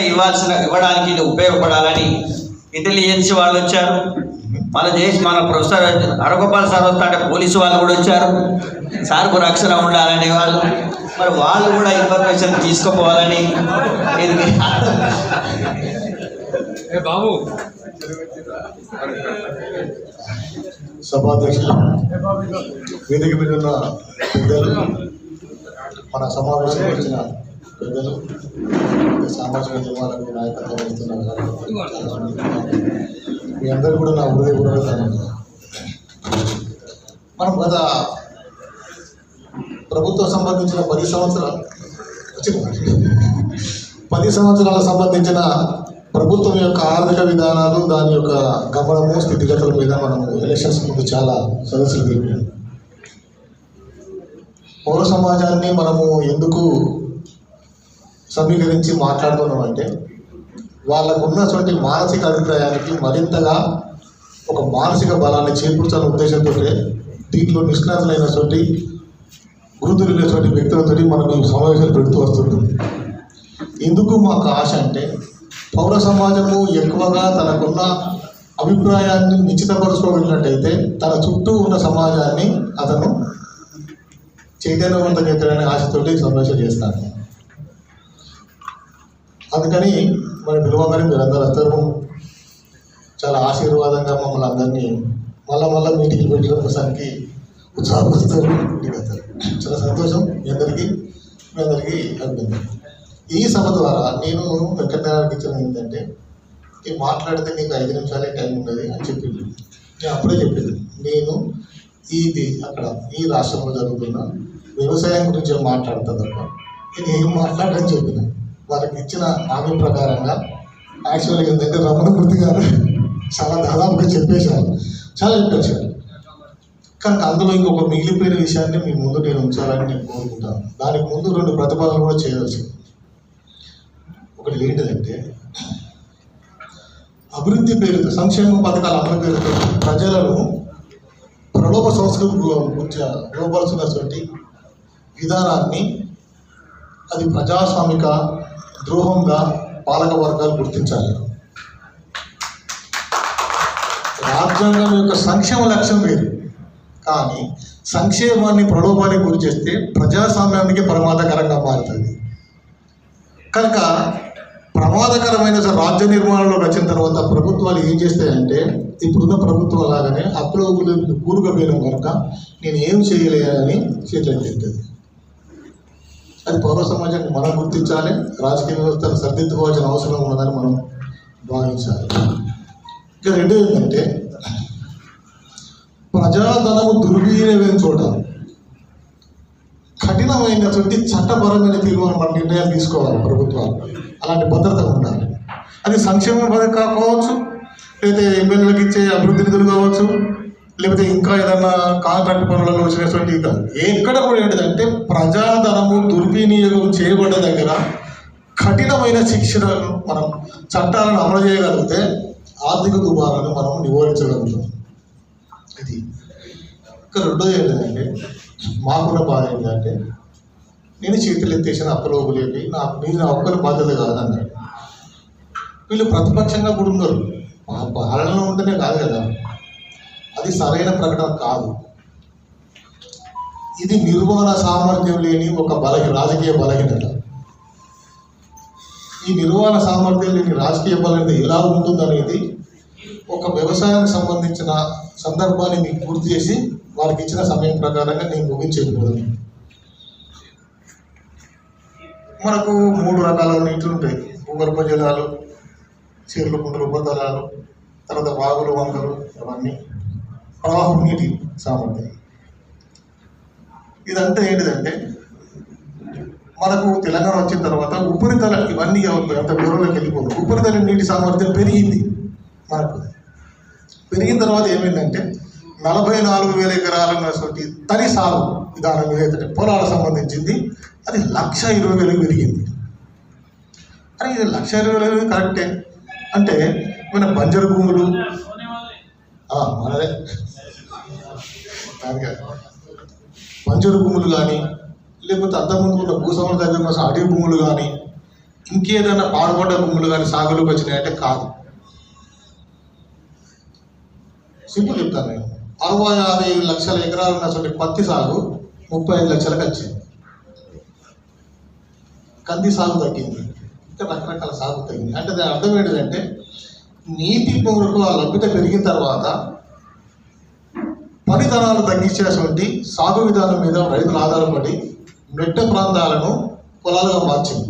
ఇవ్వడానికి ఇది ఉపయోగపడాలని ఇంటెలిజెన్స్ వాళ్ళు వచ్చారు. మన ప్రొఫెసర్ హరగోపాల్ సార్ వస్తా అంటే పోలీసు వాళ్ళు కూడా వచ్చారు. సార్కు రక్షణ ఉండాలనే వాళ్ళు, మరి వాళ్ళు కూడా ఇన్ఫర్మేషన్ తీసుకుపోవాలని బాబు సభాధ్యక్షులు, వేదిక మీద ఉన్న పెద్దలు, మన సమావేశం వచ్చిన పెద్దలు, సామాజిక ఉద్యమాలకు నాయకత్వం వహిస్తున్నారు, మీ అందరూ కూడా నా హృదయపూర్వక ధన్యవాదాలు. మనం గత ప్రభుత్వం సంబంధించిన 10 సంవత్సరాలకు సంబంధించిన ప్రభుత్వం యొక్క ఆర్థిక విధానాలు, దాని యొక్క గమనము, స్థితిగతుల మీద మనము ఎలక్షన్స్ ముందు చాలా సదస్సులు జరిపాము. పౌర సమాజాన్ని మనము ఎందుకు సమీకరించి మాట్లాడుతున్నామంటే, వాళ్ళకు ఉన్నటువంటి మానసిక అభిప్రాయానికి మరింతగా ఒక మానసిక బలాన్ని చేకూర్చాలనే ఉద్దేశంతో దీంట్లో నిష్ణాతులైనటువంటి గురుతులైనటువంటి వ్యక్తులతో మనం ఈ సమావేశాలు పెడుతూ వస్తున్నాం. ఎందుకు మాకు ఆశ అంటే, పౌర సమాజము ఎక్కువగా తనకున్న అభిప్రాయాన్ని నిశ్చితపరుచుకోగలిగినట్టయితే తన చుట్టూ ఉన్న సమాజాన్ని అతను చైతన్యవంతం చేయాలనే ఆశతోటి సమావేశం చేస్తాను. అందుకని మరి పిలువగానే మీరందరూ వస్తారు, చాలా ఆశీర్వాదంగా మమ్మల్ని అందరినీ మళ్ళా మీటింగ్లు పెట్టడానికి ఉత్సాహపరుస్తారు. చాలా సంతోషం. మీ అందరికీ అభినందన. ఈ సభ ద్వారా నేను వెంకటనారాయణకి ఇచ్చిన ఏంటంటే, మాట్లాడితే నీకు 5 నిమిషాలే టైం ఉన్నది అని చెప్పింది. నేను అప్పుడే చెప్పింది, నేను అక్కడ ఈ రాష్ట్రంలో జరుగుతున్న వ్యవసాయం గురించి మాట్లాడుతుంది తప్ప నేను ఏం మాట్లాడని చెప్పిన. వాళ్ళకి ఇచ్చిన హామీ ప్రకారంగా యాక్చువల్గా ఏంటంటే రమణమూర్తి గారు చాలా దాదాపుగా చెప్పేశారు, చాలా చెప్పేశారు. కానీ అందులో ఇంకొక మిగిలిపోయిన విషయాన్ని మీ ముందు నేను ఉంచాలని నేను కోరుకుంటాను. దానికి ముందు 2 ప్రతిపాదనలు కూడా చేయవచ్చు. ఒకటి ఏంటిదంటే, అభివృద్ధి పేరుతో, సంక్షేమ పథకాల అమలు పేరుతో ప్రజలను ప్రలోభ సంస్కృతి లోపరుచున్నటువంటి విధానాన్ని అది ప్రజాస్వామిక ద్రోహంగా పాలక వర్గాలు గుర్తించాలి. రాజ్యాంగం యొక్క సంక్షేమ లక్ష్యం వేరు, కానీ సంక్షేమాన్ని ప్రలోభానికి గురి చేస్తే ప్రజాస్వామ్యానికి ప్రమాదకరంగా మారుతుంది. కనుక ప్రమాదకరమైన రాజ్య నిర్మాణంలోకి వచ్చిన తర్వాత ప్రభుత్వాలు ఏం చేస్తాయంటే, ఇప్పుడున్న ప్రభుత్వం లాగానే అప్పులో కూరుగా పోయినాం కనుక నేను ఏం చేయలేదని చేతులకు చెప్తుంది. అది పౌర సమాజాన్ని మనం గుర్తించాలి, రాజకీయ వ్యవస్థను సరిదిద్దుకోవాల్సిన అవసరం ఉన్నదని మనం భావించాలి. ఇక రెండో ఏంటంటే, ప్రజాధనము దుర్వినియోగం చోట కఠినమైనటువంటి చట్టపరమైన తీర్మానం నిర్ణయాలు తీసుకోవాలి ప్రభుత్వాలు. అలాంటి భద్రత ఉండాలి. అది సంక్షేమ పథకం కావచ్చు, లేకపోతే ఎమ్మెల్యేలకు ఇచ్చే అభివృద్ధి నిధులు కావచ్చు, లేకపోతే ఇంకా ఏదన్నా కాంట్రాక్ట్ పనులలో వచ్చినటువంటి ఎక్కడ కూడా ఏంటిదంటే, ప్రజాధనము దుర్వినియోగం చేయబడ్డ దగ్గర కఠినమైన శిక్షలను మనం చట్టాలను అమలు చేయగలిగితే ఆర్థిక దుబారాన్ని మనం నివారించగలుగుతాం. ఇది ఇంకా రెండోది ఏంటంటే, మాకున్న బాధ ఏంటంటే, నేను చేతులు ఎత్తేసిన అప్పలోపులేపి నా ఒక్కరి బాధ్యత కాదన్నాడు. వీళ్ళు ప్రతిపక్షంగా కూడా ఉన్నారు. పాలనలో ఉంటేనే కాదు కదా, అది సరైన ప్రకటన కాదు. ఇది నిర్వహణ సామర్థ్యం లేని ఒక రాజకీయ బలహీనత. ఈ నిర్వహణ సామర్థ్యం లేని రాజకీయ బలహీనత ఎలా ఉంటుందనేది ఒక వ్యవసాయానికి సంబంధించిన సందర్భాన్ని మీకు పూర్తి చేసి వారికి ఇచ్చిన సమయం ప్రకారంగా నేను ముగించేయకూడదు. మనకు 3 రకాల నీళ్ళు ఉంటాయి: భూగర్భ జలాలు, చెర్లు, కుంటలు, ఉపతలాలు, తర్వాత వాగులు, వంకలు, అవన్నీ ప్రవాహం నీటి సామర్థ్యం. ఇదంతా ఏంటిదంటే, మనకు తెలంగాణ వచ్చిన తర్వాత ఉపరితల ఇవన్నీ అంత దూరంలోకి వెళ్ళిపోతుంది. ఉపరితల నీటి సామర్థ్యం పెరిగింది. మనకు పెరిగిన తర్వాత ఏమైందంటే, 44,000 ఎకరాలు ఉన్నటువంటి తని సాగు విధానం ఏదైతే పొలాలకు సంబంధించింది అది 1,20,000 పెరిగింది. అని ఇది 1,20,000 కరెక్టే అంటే, మన బంజరు భూములు మనదే బంజరు భూములు కానీ, లేకపోతే అంతకుముందు ఉన్న భూస్వాముల దగ్గర కోసం అడవి భూములు కానీ, ఇంకేదైనా పాడుపడ్డ భూములు కానీ సాగులోకి వచ్చినాయంటే కాదు. సింపుల్ చెప్తాను నేను. 65 లక్షల ఎకరాలు ఉన్నటువంటి పత్తి సాగు 35 లక్షలకు వచ్చింది. కంది సాగు తగ్గింది, ఇంకా రకరకాల సాగు తగ్గింది. అంటే దాని అర్థం ఏంటంటే నీటి కొరకు ఆ లభ్యత పెరిగిన తర్వాత పనితనాలు తగ్గించేటువంటి సాగు విధానం మీద రైతులు ఆధారపడి మెట్ట ప్రాంతాలను పొలాలుగా మార్చింది.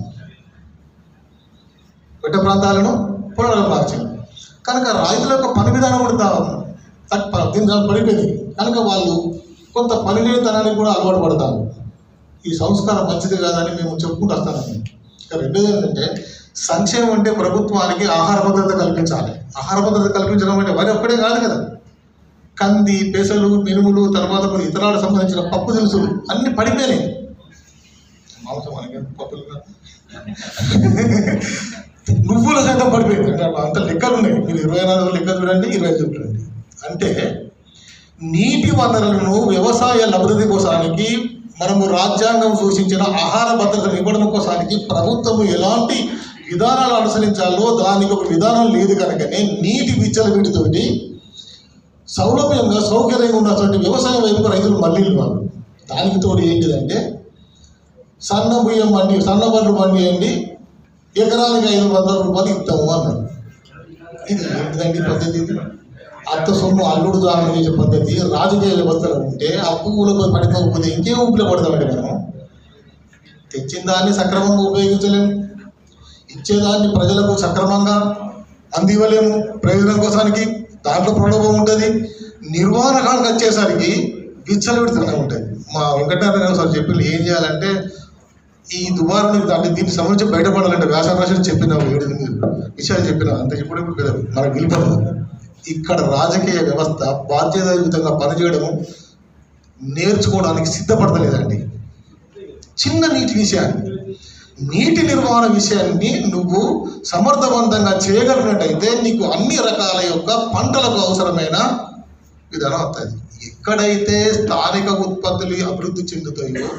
మెట్ట ప్రాంతాలను పొలాలుగా మార్చింది కనుక రైతుల యొక్క పని విధానం కూడా దీని పడిపోయింది. కనుక వాళ్ళు కొంత పని లేనితనానికి కూడా అలవాటు పడతారు. ఈ సంస్కారం మంచిది కాదని మేము చెప్పుకుంటూ వస్తాను. ఇక రెండోది ఏంటంటే సంక్షేమం అంటే ప్రభుత్వానికి ఆహార భద్రత కల్పించాలి. ఆహార భద్రత కల్పించడం అంటే వరి ఒక్కడే కాదు కదా, కంది, పెసలు, మినుములు, తర్వాత కొన్ని ఇతరాలకు సంబంధించిన పప్పు దినుసులు అన్ని పడిపోయినాయి. మాంసం మనకి పప్పులు నువ్వుల సైతం పడిపోయింది. అంటే అంత లెక్కలు ఉన్నాయి. మీరు 24 లెక్కలు చూడండి, 25 చూడండి. అంటే నీటి వనరులను వ్యవసాయ అభివృద్ధి కోసానికి మనము రాజ్యాంగం సూచించిన ఆహార భద్రతను ఇవ్వడం కోసానికి ప్రభుత్వం ఎలాంటి విధానాలు అనుసరించాలో దానికి ఒక విధానం లేదు కనుకనే నీటి విచ్చలవిడితోటి సౌలభ్యంగా సౌకర్యంగా ఉన్నటువంటి వ్యవసాయం వైపు రైతులు మళ్ళీ వాళ్ళు. దానికి తోడు ఏంటిదంటే సన్న బండ్లు పండియండి, ఎకరానికి 500 రూపాయలు ఇస్తాము అన్నారు. ఇది ఏంటిదండి పద్ధతి? అత్త సొమ్ము అల్లుడు దానం చేసే పద్ధతి రాజకీయ వ్యవస్థలో ఉంటే అప్పు ఊళ్ళతో పడిపోకపోతే ఇంకేం ఊపిలో పడతామండి? మనం తెచ్చిన దాన్ని సక్రమంగా ఉపయోగించలేము, ఇచ్చేదాన్ని ప్రజలకు సక్రమంగా అందివ్వలేము ప్రయోజనం కోసానికి. దాంట్లో ప్రలోభం ఉంటుంది. నిర్వహణ కాడికి వచ్చేసరికి విచ్చలవిడితనం ఉంటుంది. మా వెంకటనారాయణ సార్ చెప్పి ఏం చేయాలంటే ఈ దుబారా అంటే దీనికి సంబంధించి బయటపడాలంటే వ్యాసరాశి చెప్పిన 7 విషయాలు చెప్పిన అంత ఇప్పుడు మనకు గెలిపదు. ఇక్కడ రాజకీయ వ్యవస్థ బాధ్యతాయుతంగా పనిచేయడం నేర్చుకోవడానికి సిద్ధపడతలేదండి. చిన్న నీటి నిర్వహణ విషయాన్ని నువ్వు సమర్థవంతంగా చేయగలిగినట్టయితే నీకు అన్ని రకాల యొక్క పంటలకు అవసరమైన విధానం వస్తుంది. ఎక్కడైతే స్థానిక ఉత్పత్తులు అభివృద్ధి చెందుతాయో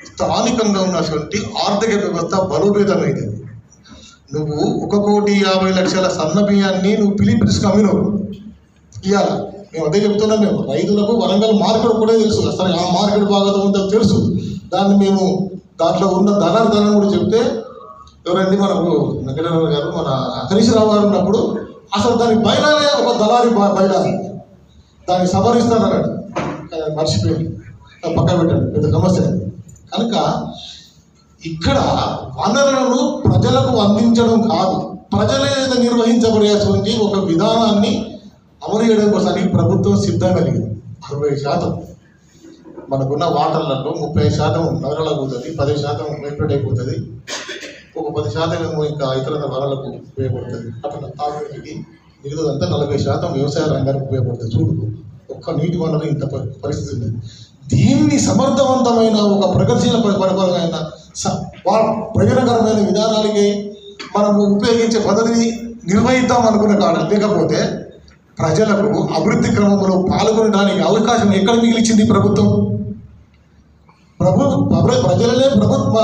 స్థానికంగా ఉన్నటువంటి ఆర్థిక వ్యవస్థ బలోపేతమైంది. నువ్వు 1,50,00,000 సన్న బియ్యాన్ని నువ్వు పిలిపిలిసి అమ్మినవు ఇవాళ. మేము అదే చెప్తున్నాం. మేము రైతులకు వరంగల్ మార్కెట్ కూడా తెలుసు, అసలు ఆ మార్కెట్ బాగా ఉందో తెలుసు. దాన్ని మేము దాంట్లో ఉన్న ధనం కూడా చెప్తే ఎవరండి మనకు వెంకటరావు గారు, మన హరీశ్రావు గారు ఉన్నప్పుడు అసలు దాని బయలానే ఒక దళారి బయలాలి దాన్ని సవరిస్తానన్నాడు. మర్చిపోయి పక్క పెట్టాడు, పెద్ద సమస్య. కనుక ఇక్కడ వనరులను ప్రజలకు అందించడం కాదు, ప్రజలే నిర్వహించబడేటువంటి ఒక విధానాన్ని అమలు చేయడం కోసానికి ప్రభుత్వం సిద్ధంగా లేదు. 60% మనకున్న వాటర్లలో 30% నగరాలకు పోతుంది, 10% వైబ్రేట్ అయిపోతుంది, ఒక 10% ఏమో ఇంకా ఇతర వనరులకు ఉపయోగపడుతుంది. అట్లా తాగునీటికి మిగతాదంతా 40% వ్యవసాయ రంగానికి ఉపయోగపడుతుంది. చూడు, ఒక్క నీటి వనరు ఇంత పరిస్థితి ఉంది. దీన్ని సమర్థవంతమైన ఒక ప్రగతిశీల పరిపాలన ప్రయోజనకరమైన విధానాలకి మనము ఉపయోగించే పద్ధతిని నిర్వహిద్దాం అనుకునే కాదు. లేకపోతే ప్రజలకు అభివృద్ధి క్రమంలో పాల్గొనడానికి అవకాశం ఎక్కడ మిగిలిచింది ప్రభుత్వం? ప్రజలనే ప్రభుత్వ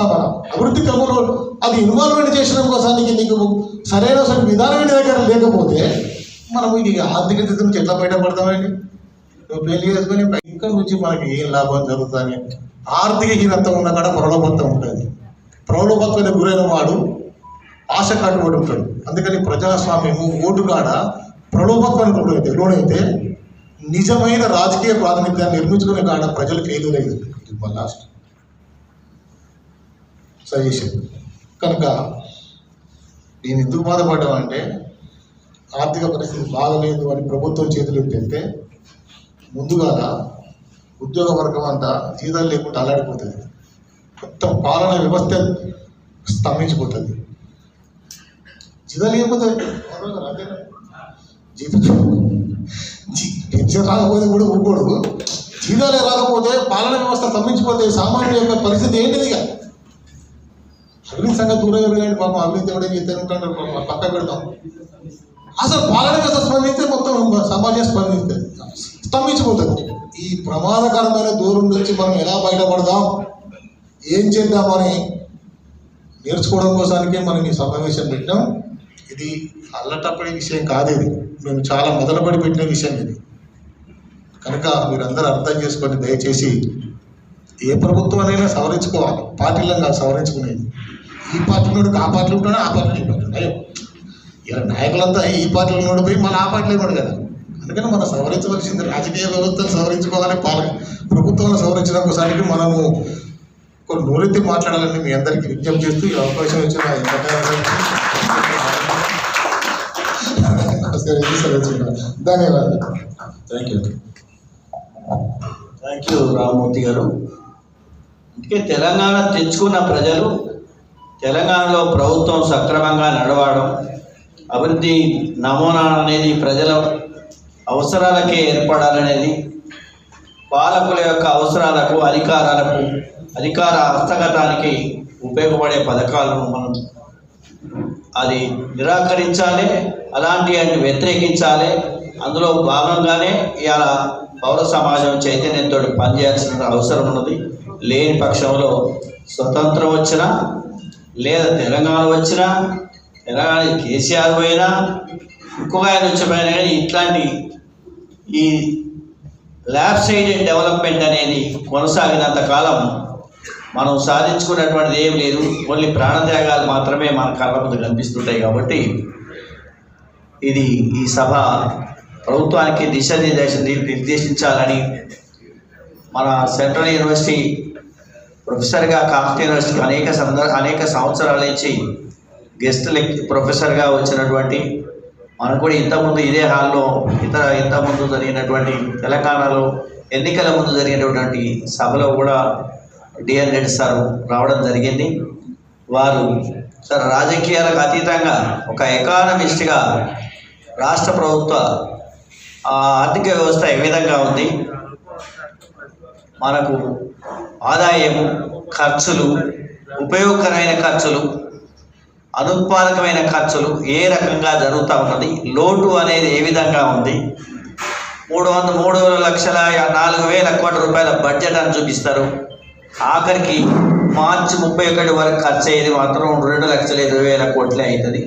అభివృద్ధి క్రమంలో అది ఇన్వాల్వ్మెంట్ చేసిన కోసానికి నీకు సరైన విధానం దగ్గర లేకపోతే మనము ఇక ఆర్థిక స్థితి నుంచి ఎట్లా బయటపడతామండి? నువ్వు పెళ్లి చేసుకుని ఇక్కడ నుంచి మనకి ఏం లాభం జరుగుతుంది? ఆర్థిక హీనత్వం ఉన్న కాడ ప్రలోభత్వం ఉంటుంది. ప్రలోభత్వానికి గురైన వాడు ఆశ కట్టుబడి ఉంటాడు. అందుకని ప్రజాస్వామ్యము ఓటు కాడ ప్రలోభత్వానికి లోనైతే నిజమైన రాజకీయ ప్రాతినిధ్యాన్ని నిర్మించుకునే కాడ ప్రజలు ఫెయిల్యూర్ అయ్యింది. Last suggestion. కనుక నేను ఎందుకు బాధపడ్డామంటే ఆర్థిక పరిస్థితి బాగలేదు అని ప్రభుత్వం చేతులు ఎత్తితే ముందుగా ఉద్యోగ వర్గం అంతా జీతాలు లేకుండా అల్లాడిపోతుంది. మొత్తం పాలన వ్యవస్థ స్తంభించిపోతుంది. జీతాలు లేకపోతే పెన్షన్ రాకపోతే కూడా ఊరుకోడు. జీతాలే రాకపోతే పాలన వ్యవస్థ స్తంభించిపోతే సామాన్యుల యొక్క పరిస్థితి ఏంటిది? అవినీతి సంగతి దూరం వెళ్ళండి. పాపం అవినీతి ఎవడేమి ఇద్దరు ఉంటాడు, పక్క పెడతాం. అసలు పాలన వ్యవస్థ స్పందిస్తే మొత్తం సమాజం స్తంభించిపోతుంది. ఈ ప్రమాదకరమైన దూరం నుంచి మనం ఎలా బయటపడదాం, ఏం చేద్దామని నేర్చుకోవడం కోసానికే మనం ఈ సమావేశం పెట్టినాం. ఇది అల్లటప్పటి విషయం కాదు, ఇది మేము చాలా మొదలుపడి పెట్టిన విషయం ఇది. కనుక మీరందరూ అర్థం చేసుకొని దయచేసి ఏ ప్రభుత్వానైనా సవరించుకోవాలి, పార్టీలను కాదు సవరించుకునేది. ఈ పార్టీలో ఆ పార్టీలు ఉంటాడు, ఆ పార్టీలు ఈ పార్టీ. అయ్యో ఇలా నాయకులంతా ఈ పార్టీలో నోడు పోయి మళ్ళీ ఆ పార్టీలో ఉన్నాడు కదా. అందుకని మనం సవరించవలసింది రాజకీయ వ్యవస్థను సవరించుకోవాలి, ప్రభుత్వాన్ని సవరించడం కోసానికి మనము కొన్ని నోరెత్తి మాట్లాడాలని మీ అందరికీ విజ్ఞప్తి చేస్తూ ఈ అవకాశం ఇచ్చిన ధన్యవాదాలు. థ్యాంక్ యూ రామ్మూర్తి గారు. అందుకే తెలంగాణ తెచ్చుకున్న ప్రజలు తెలంగాణలో ప్రభుత్వం సక్రమంగా నడవడం, అభివృద్ధి నమూనా అనేది ప్రజల అవసరాలకే ఏర్పడాలనేది, పాలకుల యొక్క అవసరాలకు అధికార హస్తగతానికి ఉపయోగపడే పథకాలను మనం అది నిరాకరించాలి, అలాంటి వ్యతిరేకించాలి. అందులో భాగంగానే ఇవాళ పౌర సమాజం చైతన్యంతో పనిచేయాల్సిన అవసరం ఉన్నది. లేని పక్షంలో స్వతంత్రం వచ్చినా లేదా తెలంగాణ వచ్చినా, తెలంగాణ కేసీఆర్ పోయినా, ఇంకొక ఆయన వచ్చిపోయినా కానీ ఇట్లాంటి ఈ ల్యాబ్ సైడెడ్ డెవలప్మెంట్ అనేది కొనసాగినంత కాలం మనం సాధించుకున్నటువంటిది ఏం లేదు. ఓన్లీ ప్రాణత్యాగాలు మాత్రమే మన కళ్ళ ముందు కనిపిస్తుంటాయి. కాబట్టి ఈ సభ ప్రభుత్వానికి నిర్దేశించాలని మన సెంట్రల్ యూనివర్సిటీ ప్రొఫెసర్గా, కాకతీయ యూనివర్సిటీకి అనేక సంవత్సరాల నుంచి గెస్ట్ ప్రొఫెసర్గా వచ్చినటువంటి, మనకు కూడా ఇంతకుముందు ఇదే హాల్లో ఇంతకుముందు జరిగినటువంటి తెలంగాణలో ఎన్నికల ముందు జరిగినటువంటి సభలో కూడా డిఎన్ రెడ్డి సార్ రావడం జరిగింది. వారు సార్ రాజకీయాలకు అతీతంగా ఒక ఎకానమిస్ట్గా రాష్ట్ర ప్రభుత్వ ఆర్థిక వ్యవస్థ ఏ విధంగా ఉంది, మనకు ఆదాయము, ఖర్చులు, ఉపయోగకరమైన ఖర్చులు, అనుత్పాదకమైన ఖర్చులు ఏ రకంగా జరుగుతూ ఉన్నది, లోటు అనేది ఏ విధంగా ఉంది, 3,04,00,000 కోట్ల రూపాయల బడ్జెట్ అని చూపిస్తారు. ఆఖరికి మార్చి 31 వరకు ఖర్చు అయ్యేది మాత్రం 2,20,000 కోట్లే అవుతుంది.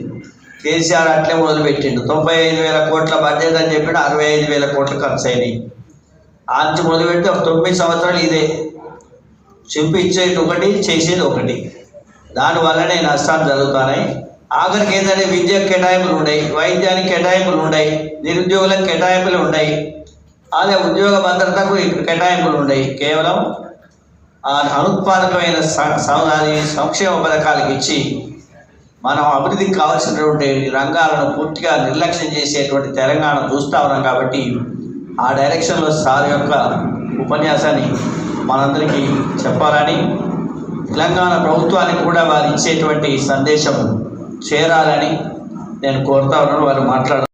కేసీఆర్ అట్లే మొదలుపెట్టిండు. 95,000 కోట్ల బడ్జెట్ అని చెప్పి 65,000 కోట్లు ఖర్చు అయినాయి. ఆ నుంచి మొదలుపెట్టి ఒక 9 సంవత్సరాలు ఇదే చూపించేది ఒకటి, చేసేది ఒకటి. దానివల్లనే నష్టాలు జరుగుతున్నాయి. ఆఖరికి ఏంటంటే విద్యకు కేటాయింపులు ఉన్నాయి, వైద్యానికి కేటాయింపులు ఉన్నాయి, నిరుద్యోగులకు కేటాయింపులు ఉన్నాయి, అదే ఉద్యోగ భద్రతకు కేటాయింపులు ఉన్నాయి. కేవలం అనుత్పాదకమైన సంక్షేమ పథకాలకు ఇచ్చి మనం అభివృద్ధికి కావాల్సినటువంటి రంగాలను పూర్తిగా నిర్లక్ష్యం చేసేటువంటి తెలంగాణ చూస్తూ ఉన్నాం. కాబట్టి ఆ డైరెక్షన్లో సార్ యొక్క ఉపన్యాసాన్ని మనందరికీ చెప్పాలని, తెలంగాణ ప్రభుత్వానికి కూడా వారు ఇచ్చేటువంటి సందేశం చేరాలని నేను కోరుతా ఉన్నాను. వారు మాట్లాడారు.